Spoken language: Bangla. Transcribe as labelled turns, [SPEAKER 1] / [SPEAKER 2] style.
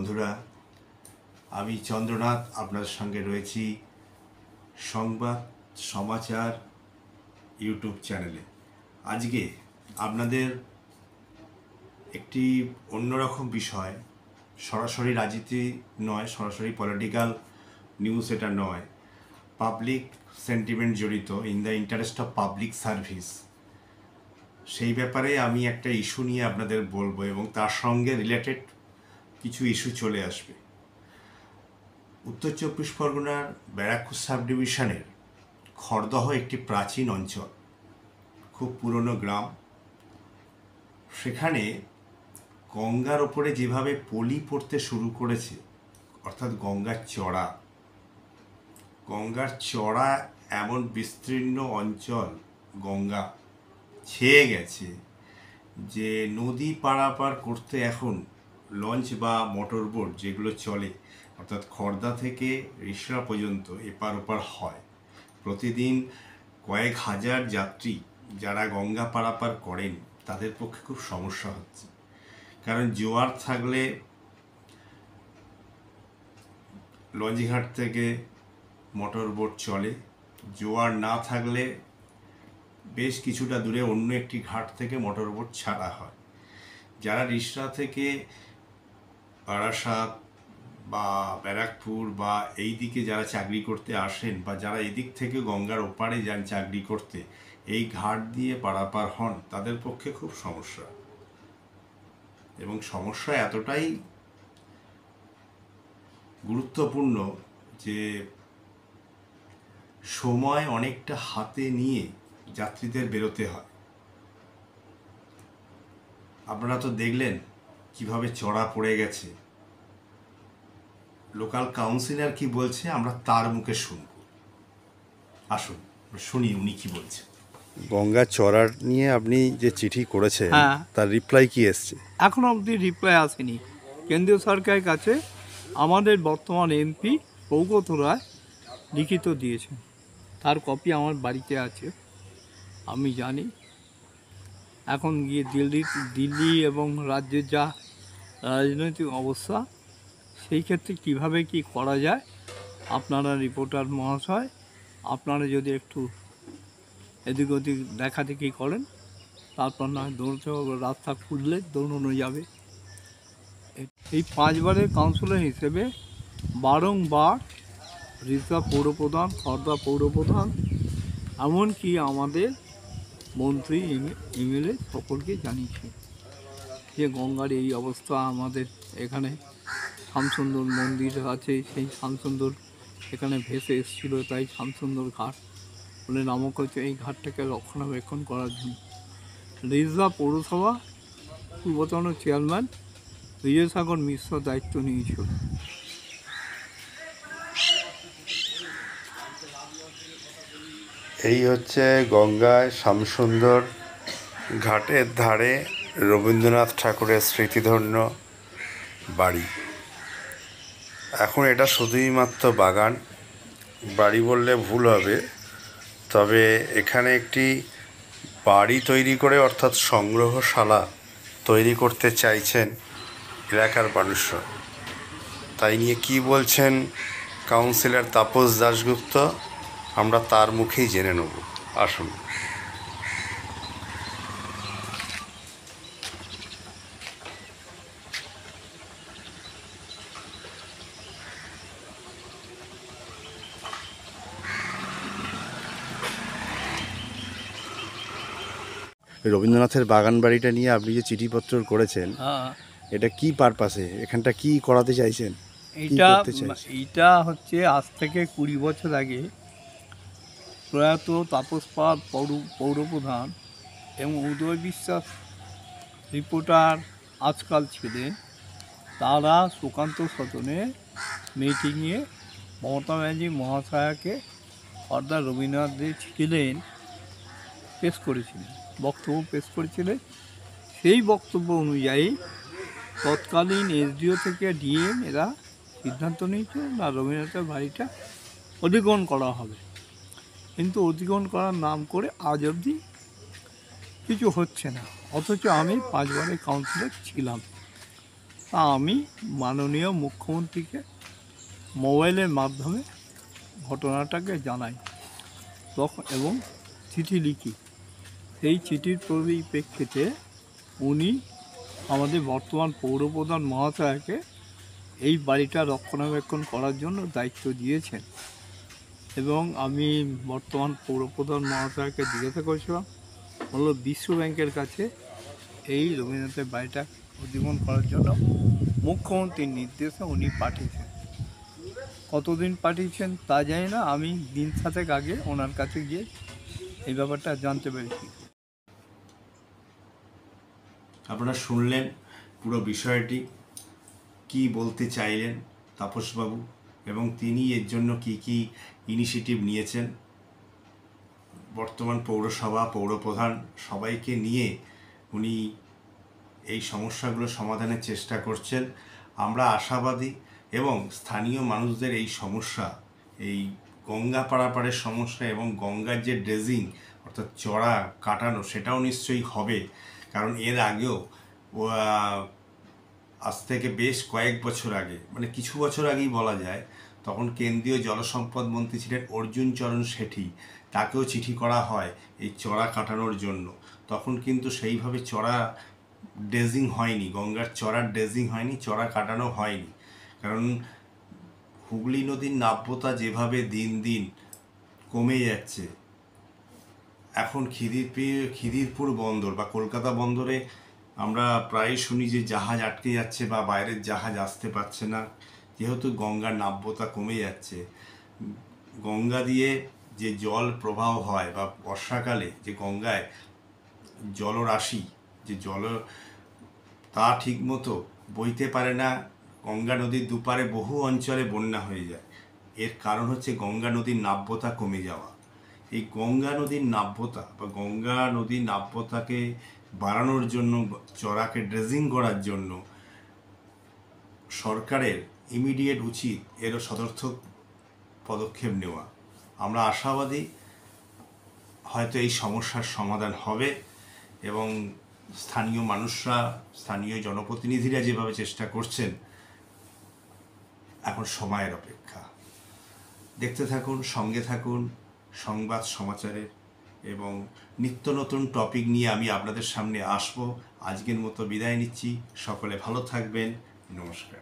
[SPEAKER 1] বন্ধুরা, আমি চন্দ্রনাথ আপনাদের সঙ্গে রয়েছি সংবাদ সমাচার ইউটিউব চ্যানেলে। আজকে আপনাদের একটি অন্যরকম বিষয়, সরাসরি রাজনীতি নয়, সরাসরি পলিটিক্যাল নিউজ এটা নয়, পাবলিক সেন্টিমেন্ট জড়িত, in the interest of public service. সেই ব্যাপারে আমি একটা ইস্যু নিয়ে আপনাদের বলবো এবং তার সঙ্গে রিলেটেড কিছু ইস্যু চলে আসবে। উত্তর চব্বিশ পরগনার ব্যারাকপুর সাব ডিভিশনের খড়দহ একটি প্রাচীন অঞ্চল, খুব পুরনো গ্রাম। সেখানে গঙ্গার ওপরে যেভাবে পলি পড়তে শুরু করেছে, অর্থাৎ গঙ্গার চড়া এমন বিস্তীর্ণ অঞ্চল গঙ্গা ছেয়ে গেছে যে নদী পারাপার করতে এখন লঞ্চ বা মোটর বোট যেগুলো চলে, অর্থাৎ খড়দা থেকে রিষড়া পর্যন্ত এপার ওপার হয়। প্রতিদিন কয়েক হাজার যাত্রী যারা গঙ্গা পারাপার করেন তাদের পক্ষে খুব সমস্যা হচ্ছে, কারণ জোয়ার থাকলে লঞ্চঘাট থেকে মোটর বোট চলে, জোয়ার না থাকলে বেশ কিছুটা দূরে অন্য একটি ঘাট থেকে মোটর বোট ছাড়া হয়। যারা রিষড়া থেকে বারাসাত বা ব্যারাকপুর বা এই দিকে যারা চাকরি করতে আসেন, বা যারা এদিক থেকে গঙ্গার ওপারে যান চাকরি করতে, এই ঘাট দিয়ে পারাপার হন, তাদের পক্ষে খুব সমস্যা। এবং সমস্যা এতটাই গুরুত্বপূর্ণ যে সময় অনেকটা হাতে নিয়ে যাত্রীদের বেরোতে হয়। আপনারা তো দেখলেন কিভাবে চড়া পড়ে গেছে। লোকাল কাউন্সিলর কি বলছে আমরা তার মুখে শুনব। আসুন শুনি উনি কি বলছে।
[SPEAKER 2] গঙ্গা চড়ার নিয়ে আপনি যে চিঠি করেছেন, তার রিপ্লাই কি এসছে?
[SPEAKER 3] এখনো অবধি রিপ্লাই আসেনি। কেন্দ্রীয় সরকারের কাছে আমাদের বর্তমান এমপি সৌগত রায় লিখিত দিয়েছেন, তার কপি আমার বাড়িতে আছে। আমি জানি এখন গিয়ে দিল্লি এবং রাজ্যের যা রাজনৈতিক অবস্থা, সেই ক্ষেত্রে কিভাবে কি করা যায়, আপনারা রিপোর্টার মহাশয়, আপনারা যদি একটু এদিক ওদিক দেখাদেখি করেন, তারপর না দৌড়তে হবে, রাস্তা খুললে দৌড়ানো যাবে। এই 5 বারের কাউন্সিলর হিসেবে বারংবার রিষড়া পৌরপ্রধান, খড়দা পৌরপ্রধান, এমনকি আমাদের মন্ত্রী এমএলএ সকলকে জানিয়েছি যে গঙ্গার এই অবস্থা। আমাদের এখানে শ্যামসুন্দর মন্দির আছে, সেই শ্যামসুন্দর এখানে ভেসে এসেছিলো, তাই শ্যামসুন্দর ঘাট বলে নামক হচ্ছে এই ঘাটটাকে রক্ষণাবেক্ষণ করার জন্য। রিষড়া পৌরসভা পূর্বতন চেয়ারম্যান বিজয়সাগর মিশ্র দায়িত্ব নিয়েছিল।
[SPEAKER 2] এই হচ্ছে গঙ্গায় শ্যামসুন্দর ঘাটের ধারে রবীন্দ্রনাথ ঠাকুরের স্মৃতিধন্য বাড়ি। এখন এটা শুধুই মাত্র বাগান, বাড়ি বললে ভুল হবে। তবে এখানে একটি বাড়ি তৈরি করে, অর্থাৎ সংগ্রহশালা তৈরি করতে চাইছেন এলাকার মানুষরা। তাই নিয়ে কি বলছেন কাউন্সিলর তাপস দাশগুপ্ত, আমরা তার মুখেই জেনে নেব। আসুন। রবীন্দ্রনাথের বাগান বাড়িটা নিয়ে আপনি যে চিঠিপত্র করেছেন, এটা কি পারপাসে, এখানটা কি করাতে চাইছেন?
[SPEAKER 3] এইটা হচ্ছে আজ থেকে 20 বছর আগে প্রয়াত তাপস পাল পৌরপ্রধান এবং উদয় বিশ্বাস রিপোর্টার আজকাল ছিলেন, তারা সুকান্ত সদনে মিটিংয়ে মমতা ব্যানার্জি মহাশয়াকে খড়দা রবীন্দ্রনাথ যে ছিলেন পেশ করেছিলেন, বক্তব্য পেশ করেছিলেন। সেই বক্তব্য অনুযায়ী তৎকালীন এসডিও থেকে ডিএম এরা সিদ্ধান্ত নিয়েছে না রবীন্দ্রনাথের বাড়িটা অধিগ্রহণ করা হবে। কিন্তু অধিগ্রহণ করার নাম করে আজ অবধি কিছু হচ্ছে না, অথচ আমি 5 বারের কাউন্সিলর ছিলাম। তা আমি মাননীয় মুখ্যমন্ত্রীকে মোবাইলের মাধ্যমে ঘটনাটাকে জানাই তখন এবং চিঠি লিখি। সেই চিঠির পরিপ্রেক্ষিতে উনি আমাদের বর্তমান পৌরপ্রধান মহাশয়কে এই বাড়িটা রক্ষণাবেক্ষণ করার জন্য দায়িত্ব দিয়েছেন এবং আমি বর্তমান পৌরপ্রধান মহাশয়কে জিজ্ঞাসা করেছিলাম, বলল বিশ্ব ব্যাংকের কাছে এই রবীন্দ্রনাথের বাড়িটা উদ্বোধন করার জন্য মুখ্যমন্ত্রীর নির্দেশে উনি পাঠিয়েছেন। কতদিন পাঠিয়েছেন তা জানি না, আমি দিন 7 আগে ওনার কাছে গিয়ে এই ব্যাপারটা জানতে পেরেছি।
[SPEAKER 1] আপনারা শুনলেন পুরো বিষয়টি, কি বলতে চাইলেন তাপসবাবু এবং তিনি এর জন্য কি কি ইনিশিয়েটিভ নিয়েছেন। বর্তমান পৌরসভা, পৌরপ্রধান সবাইকে নিয়ে উনি এই সমস্যাগুলো সমাধানের চেষ্টা করছেন। আমরা আশাবাদী এবং স্থানীয় মানুষদের এই সমস্যা, এই গঙ্গা পারাপারের সমস্যা এবং গঙ্গার যে ড্রেজিং অর্থাৎ চড়া কাটানো, সেটাও নিশ্চয়ই হবে। কারণ এর আগেও আজ থেকে বেশ কয়েক বছর আগে, মানে কিছু বছর আগেই বলা যায়, তখন কেন্দ্রীয় জলসম্পদ মন্ত্রী ছিলেন অর্জুন চরণ শেঠী। তাকেও চিঠি করা হয় এই চড়া কাটানোর জন্য। তখন কিন্তু সেইভাবে চড়া ড্রেজিং হয়নি, গঙ্গার চড়ার ড্রেজিং হয়নি, চড়া কাটানো হয়নি। কারণ হুগলি নদীর নাব্যতা যেভাবে দিন দিন কমে যাচ্ছে, এখন খিদিরপুর বন্দর বা কলকাতা বন্দরে আমরা প্রায় শুনি যে জাহাজ আটকে যাচ্ছে বা বাইরের জাহাজ আসতে পারছে না, যেহেতু গঙ্গার নাব্যতা কমে যাচ্ছে। গঙ্গা দিয়ে যে জল প্রবাহ হয় বা বর্ষাকালে যে গঙ্গায় জলরাশি, যে তা ঠিকমতো বইতে পারে না। গঙ্গা নদীর দুপারে বহু অঞ্চলে বন্যা হয়ে যায়। এর কারণ হচ্ছে গঙ্গা নদীর নাব্যতা কমে যাওয়া। এই গঙ্গা নদীর নাব্যতা বা গঙ্গা নদীর নাব্যতাকে বাড়ানোর জন্য, চড়াকে ড্রেজিং করার জন্য সরকারের ইমিডিয়েট উচিত এরও সদর্থক পদক্ষেপ নেওয়া। আমরা আশাবাদী হয়তো এই সমস্যার সমাধান হবে এবং স্থানীয় মানুষরা, স্থানীয় জনপ্রতিনিধিরা যেভাবে চেষ্টা করছেন, এখন সময়ের অপেক্ষা। দেখতে থাকুন, সঙ্গে থাকুন সংবাদ সমাচারের, এবং নিত্য নতুন টপিক নিয়ে আমি আপনাদের সামনে আসব। আজকের মতো বিদায় নিচ্ছি। সকলে ভালো থাকবেন। নমস্কার।